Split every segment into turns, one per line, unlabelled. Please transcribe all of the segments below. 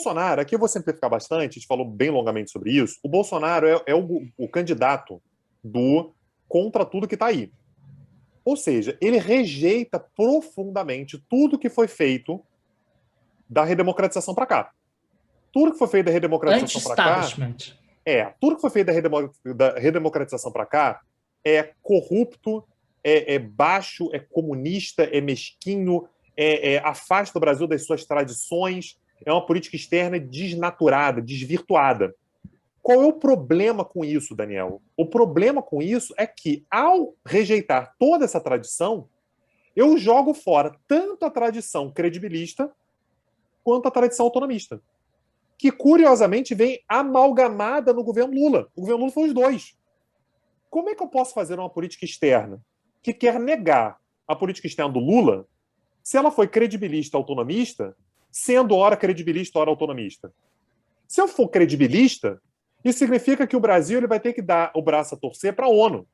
Bolsonaro, aqui eu vou simplificar bastante, a gente falou bem longamente sobre isso, o Bolsonaro é o candidato do contra tudo que está aí. Ou seja, ele rejeita profundamente tudo que foi feito da redemocratização para cá. Tudo que foi feito da redemocratização para cá...
Anti-establishment.
Tudo que foi feito da redemocratização para cá é corrupto, é baixo, é comunista, é mesquinho, afasta o Brasil das suas tradições, é uma política externa desnaturada, desvirtuada. Qual é o problema com isso, Daniel? O problema com isso é que, ao rejeitar toda essa tradição, eu jogo fora tanto a tradição credibilista quanto a tradição autonomista, que, curiosamente, vem amalgamada no governo Lula. O governo Lula foi os dois. Como é que eu posso fazer uma política externa que quer negar a política externa do Lula se ela foi credibilista autonomista, sendo ora credibilista, ora autonomista? Se eu for credibilista, isso significa que o Brasil ele vai ter que dar o braço a torcer para a ONU,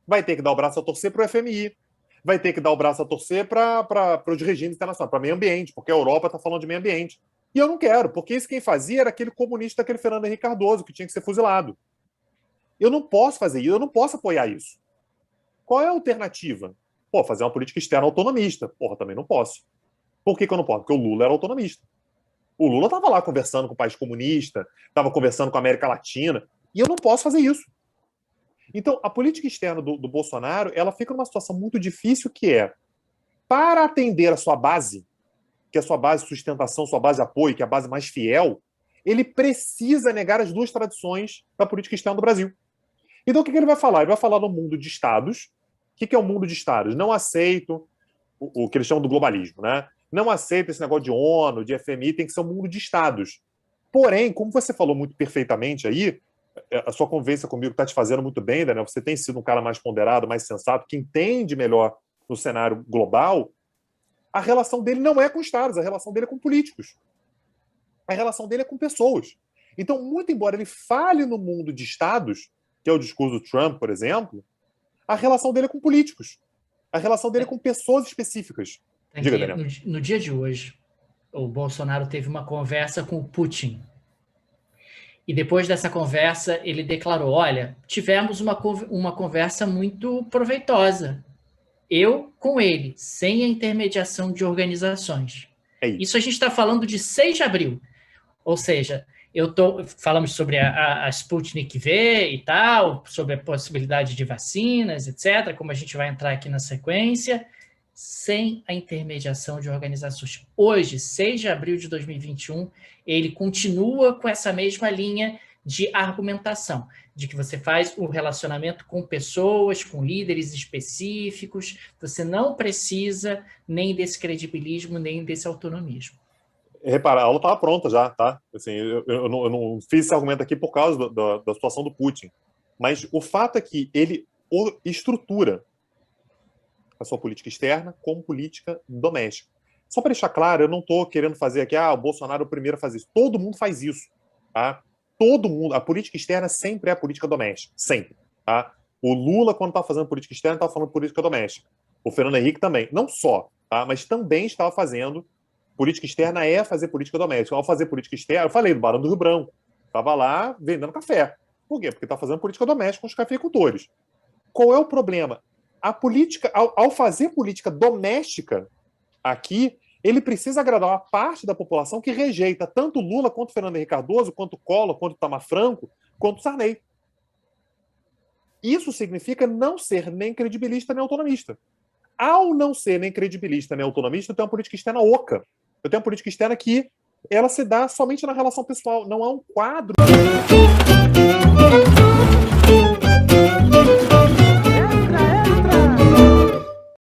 vai ter que dar o braço a torcer para o FMI, vai ter que dar o braço a torcer para os regimes internacionais, para o meio ambiente, porque a Europa está falando de meio ambiente. E eu não quero, porque isso quem fazia era aquele comunista, aquele Fernando Henrique Cardoso, que tinha que ser fuzilado. Eu não posso fazer isso, eu não posso apoiar isso. Qual é a alternativa? Fazer uma política externa autonomista. Também não posso. Por que eu não posso? Porque o Lula era autonomista. O Lula estava lá conversando com o país comunista, estava conversando com a América Latina, e eu não posso fazer isso. Então, a política externa do Bolsonaro, ela fica numa situação muito difícil, que é, para atender a sua base, que é a sua base de sustentação, sua base de apoio, que é a base mais fiel, ele precisa negar as duas tradições da política externa do Brasil. Então, o que ele vai falar? Ele vai falar no mundo de estados. O que é o mundo de estados? Não aceito o que eles chamam do globalismo, né? Não aceito esse negócio de ONU, de FMI, tem que ser um mundo de estados. Porém, como você falou muito perfeitamente aí, a sua conversa comigo está te fazendo muito bem, Daniel, você tem sido um cara mais ponderado, mais sensato, que entende melhor no cenário global. A relação dele não é com estados, a relação dele é com políticos. A relação dele é com pessoas. Então, muito embora ele fale no mundo de estados, que é o discurso do Trump, por exemplo, a relação dele é com políticos. A relação dele é com pessoas específicas. Diga, Daniel.
No dia de hoje, o Bolsonaro teve uma conversa com o Putin. E depois dessa conversa, ele declarou, olha, tivemos uma conversa muito proveitosa. Eu com ele, sem a intermediação de organizações. Isso a gente está falando de 6 de abril. Ou seja, falamos sobre a Sputnik V e tal, sobre a possibilidade de vacinas, etc., como a gente vai entrar aqui na sequência, sem a intermediação de organizações. Hoje, 6 de abril de 2021, ele continua com essa mesma linha de argumentação, de que você faz o relacionamento com pessoas, com líderes específicos, você não precisa nem desse credibilismo, nem desse autonomismo.
Repara, a aula estava pronta já, tá? Assim, eu não fiz esse argumento aqui por causa da situação do Putin. Mas o fato é que ele estrutura a sua política externa como política doméstica. Só para deixar claro, eu não estou querendo fazer aqui, o Bolsonaro é o primeiro a fazer isso. Todo mundo faz isso, tá? Todo mundo. A política externa sempre é a política doméstica. Sempre, tá? O Lula, quando estava fazendo política externa, estava falando política doméstica. O Fernando Henrique também. Não só, tá? Mas também estava fazendo. Política externa é fazer política doméstica. Ao fazer política externa, eu falei do Barão do Rio Branco. Estava lá vendendo café. Por quê? Porque está fazendo política doméstica com os cafeicultores. Qual é o problema? A política, ao fazer política doméstica aqui, ele precisa agradar uma parte da população que rejeita tanto Lula, quanto Fernando Henrique Cardoso, quanto Collor, quanto Itamar Franco, quanto Sarney. Isso significa não ser nem credibilista nem autonomista. Ao não ser nem credibilista nem autonomista, eu tenho uma política externa oca. Eu tenho uma política externa que ela se dá somente na relação pessoal. Não há um quadro